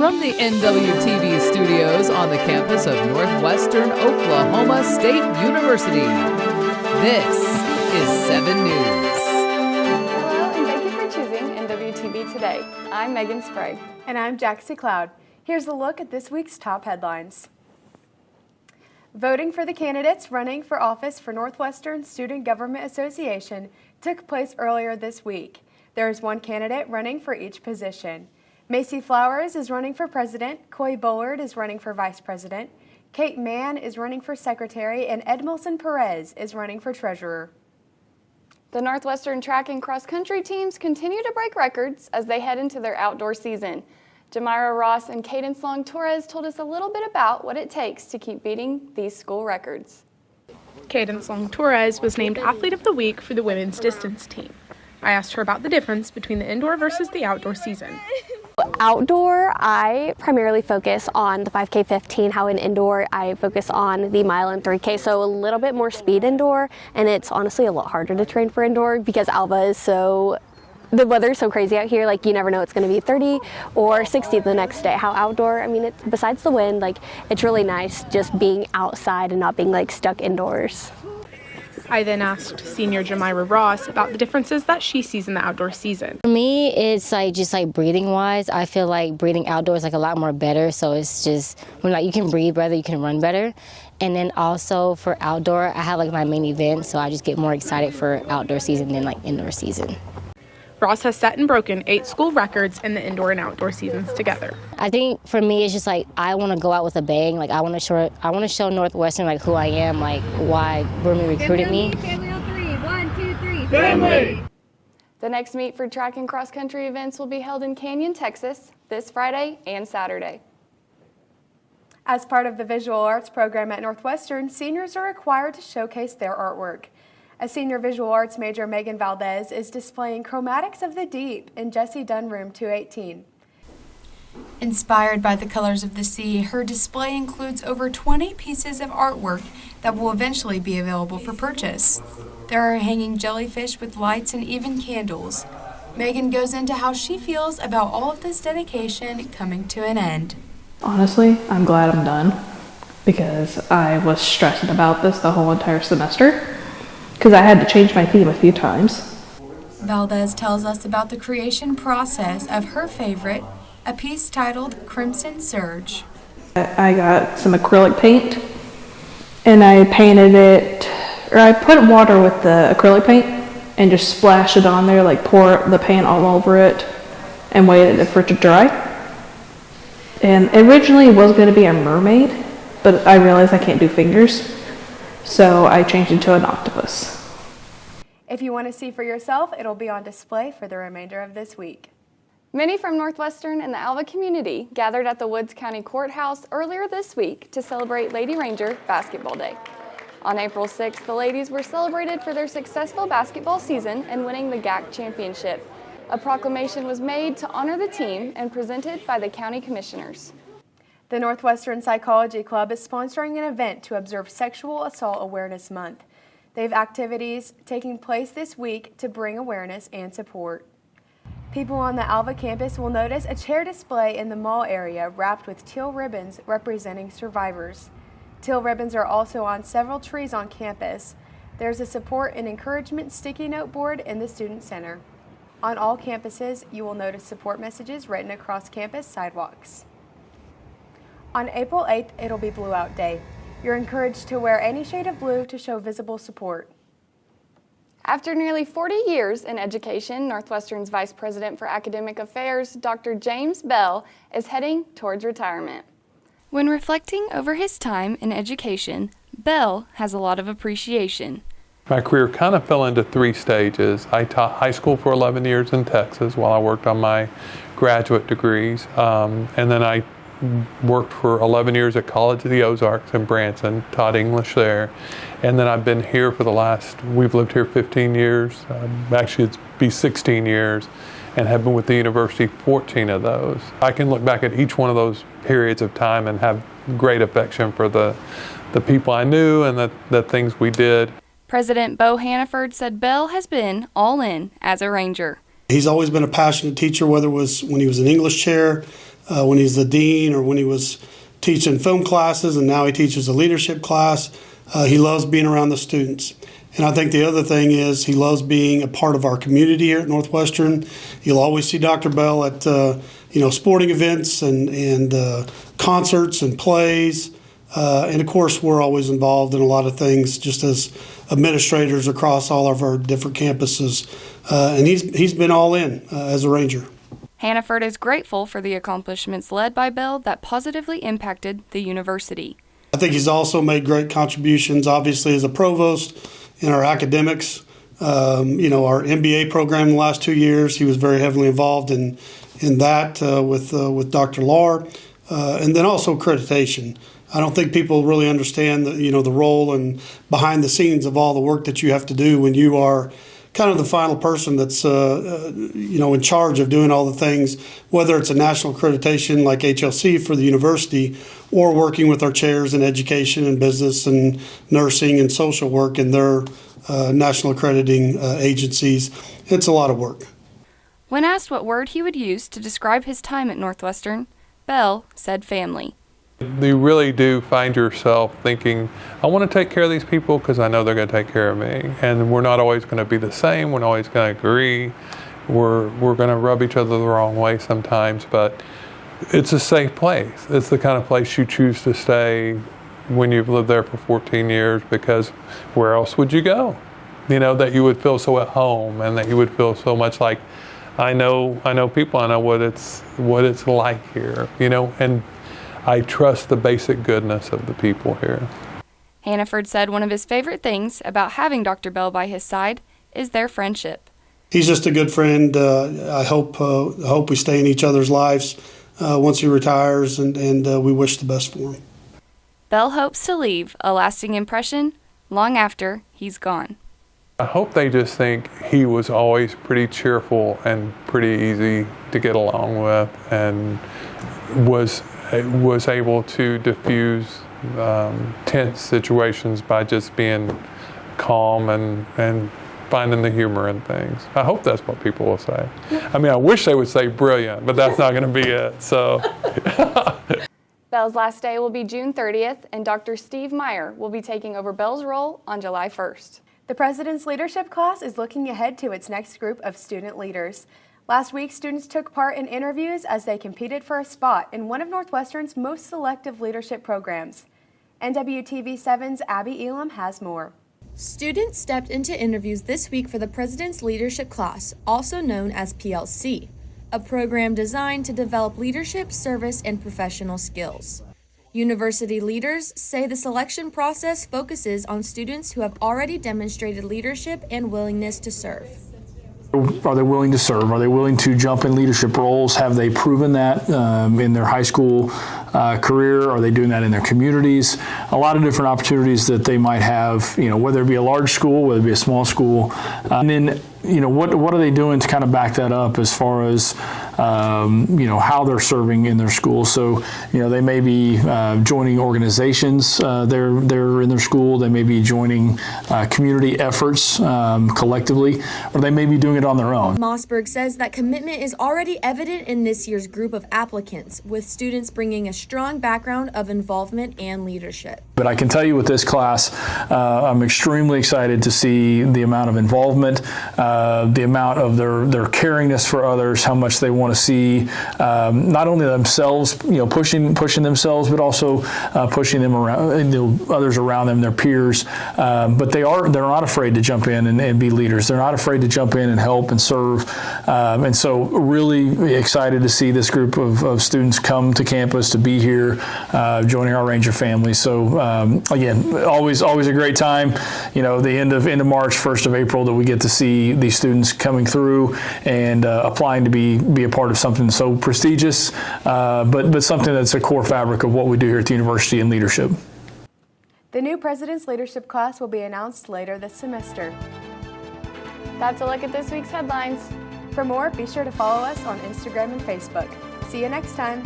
From the NWTV studios on the campus of Northwestern Oklahoma State University, this is 7 News. Hello, and thank you for choosing NWTV today. I'm Megan Sprague. And I'm Jaxie Cloud. Here's a look at this week's top headlines. Voting for the candidates running for office for Northwestern Student Government Association took place earlier this week. There is one candidate running for each position. Macy Flowers is running for president, Coy Bullard is running for vice president, Kate Mann is running for secretary, and Edmilson Perez is running for treasurer. The Northwestern track and cross country teams continue to break records as they head into their outdoor season. Jamira Ross and Cadence Long Torres told us a little bit about what it takes to keep beating these school records. Cadence Long Torres was named Athlete of the Week for the women's distance team. I asked her about the difference between the indoor versus the outdoor season. Outdoor, I primarily focus on the 5K 15, how in indoor I focus on the mile and 3K, so a little bit more speed indoor, and it's honestly a lot harder to train for indoor because Alva is the weather is so crazy out here, like you never know it's going to be 30 or 60 the next day. How outdoor, I mean, besides the wind, like it's really nice just being outside and not being like stuck indoors. I then asked senior Jamira Ross about the differences that she sees in the outdoor season. For me, it's like just like breathing wise. I feel like breathing outdoors like a lot more better. So it's just when like you can breathe better, you can run better. And then also for outdoor, I have like my main event, so I just get more excited for outdoor season than like indoor season. Ross has set and broken 8 school records in the indoor and outdoor seasons together. I think for me, it's just like I want to go out with a bang. Like I want to show Northwestern like who I am, like why Burma recruited me. Family on 3. 1, 2, 3. Family! The next meet for track and cross country events will be held in Canyon, Texas, this Friday and Saturday. As part of the visual arts program at Northwestern, seniors are required to showcase their artwork. A senior visual arts major, Megan Valdez, is displaying Chromatics of the Deep in Jesse Dunn Room 218. Inspired by the colors of the sea, her display includes over 20 pieces of artwork that will eventually be available for purchase. There are hanging jellyfish with lights and even candles. Megan goes into how she feels about all of this dedication coming to an end. Honestly, I'm glad I'm done because I was stressing about this the whole entire semester because I had to change my theme a few times. Valdez tells us about the creation process of her favorite, a piece titled Crimson Surge. I got some acrylic paint and I painted it, or I put water with the acrylic paint and just splashed it on there, like pour the paint all over it and waited for it to dry. And originally it was going to be a mermaid, but I realized I can't do fingers, so I changed it to an octopus. If you want to see for yourself, it'll be on display for the remainder of this week. Many from Northwestern and the Alva community gathered at the Woods County Courthouse earlier this week to celebrate Lady Ranger Basketball Day. On April 6th, the ladies were celebrated for their successful basketball season and winning the GAC championship. A proclamation was made to honor the team and presented by the county commissioners. The Northwestern Psychology Club is sponsoring an event to observe Sexual Assault Awareness Month. They have activities taking place this week to bring awareness and support. People on the Alva campus will notice a chair display in the mall area wrapped with teal ribbons representing survivors. Teal ribbons are also on several trees on campus. There's a support and encouragement sticky note board in the Student Center. On all campuses, you will notice support messages written across campus sidewalks. On April 8th, it'll be Blue Out Day. You're encouraged to wear any shade of blue to show visible support. After nearly 40 years in education, Northwestern's Vice President for Academic Affairs, Dr. James Bell, is heading towards retirement. When reflecting over his time in education, Bell has a lot of appreciation. My career kind of fell into 3 stages. I taught high school for 11 years in Texas while I worked on my graduate degrees, and then I worked for 11 years at College of the Ozarks in Branson, taught English there, and then I've been here for we've lived here 15 years, actually it'd be 16 years, and have been with the university 14 of those. I can look back at each one of those periods of time and have great affection for the people I knew and the things we did. President Bo Hannaford said Bell has been all in as a Ranger. He's always been a passionate teacher, whether it was when he was an English chair, when he's the dean or when he was teaching film classes, and now he teaches a leadership class. He loves being around the students. And I think the other thing is he loves being a part of our community here at Northwestern. You'll always see Dr. Bell at sporting events and concerts and plays. And of course, we're always involved in a lot of things just as administrators across all of our different campuses. And he's been all in as a Ranger. Hannaford is grateful for the accomplishments led by Bell that positively impacted the university. I think he's also made great contributions, obviously, as a provost in our academics. Our MBA program in the last 2 years, he was very heavily involved in that with Dr. Lahr, and then also accreditation. I don't think people really understand the role and behind the scenes of all the work that you have to do when you are kind of the final person that's in charge of doing all the things, whether it's a national accreditation like HLC for the university, or working with our chairs in education and business and nursing and social work and their national accrediting agencies. It's a lot of work. When asked what word he would use to describe his time at Northwestern, Bell said family. You really do find yourself thinking, I want to take care of these people because I know they're going to take care of me. And we're not always going to be the same. We're not always going to agree. We're going to rub each other the wrong way sometimes. But it's a safe place. It's the kind of place you choose to stay when you've lived there for 14 years, because where else would you go? That you would feel so at home and that you would feel so much like, I know people, I know what it's like here, and I trust the basic goodness of the people here. Hannaford said one of his favorite things about having Dr. Bell by his side is their friendship. He's just a good friend. I hope we stay in each other's lives once he retires, and we wish the best for him. Bell hopes to leave a lasting impression long after he's gone. I hope they just think he was always pretty cheerful and pretty easy to get along with, and was able to diffuse tense situations by just being calm and finding the humor in things. I hope that's what people will say. I mean, I wish they would say brilliant, but that's not going to be it. So. Bell's last day will be June 30th, and Dr. Steve Meyer will be taking over Bell's role on July 1st. The President's Leadership class is looking ahead to its next group of student leaders. Last week, students took part in interviews as they competed for a spot in one of Northwestern's most selective leadership programs. NWTV 7's Abby Elam has more. Students stepped into interviews this week for the President's Leadership class, also known as PLC, a program designed to develop leadership, service, and professional skills. University leaders say the selection process focuses on students who have already demonstrated leadership and willingness to serve. Are they willing to serve? Are they willing to jump in leadership roles? Have they proven that in their high school career? Are they doing that in their communities? A lot of different opportunities that they might have, whether it be a large school, whether it be a small school. And then, what are they doing to kind of back that up as far as, how they're serving in their school? So, they may be joining organizations they're in their school. They may be joining community efforts collectively, or they may be doing it on their own. Mossberg says that commitment is already evident in this year's group of applicants, with students bringing a strong background of involvement and leadership. But I can tell you with this class, I'm extremely excited to see the amount of involvement, the amount of their caringness for others, how much they want to see not only themselves, pushing themselves, but also pushing them around, others around them, their peers. But they're not afraid to jump in and be leaders. They're not afraid to jump in and help and serve. And so really excited to see this group of students come to campus to be here, joining our Ranger family. So again, always a great time. The end of March, 1st of April, that we get to see these students coming through and applying to be a part of something so prestigious, but something that's a core fabric of what we do here at the university in leadership. The new President's Leadership class will be announced later this semester. That's a look at this week's headlines. For more, be sure to follow us on Instagram and Facebook. See you next time.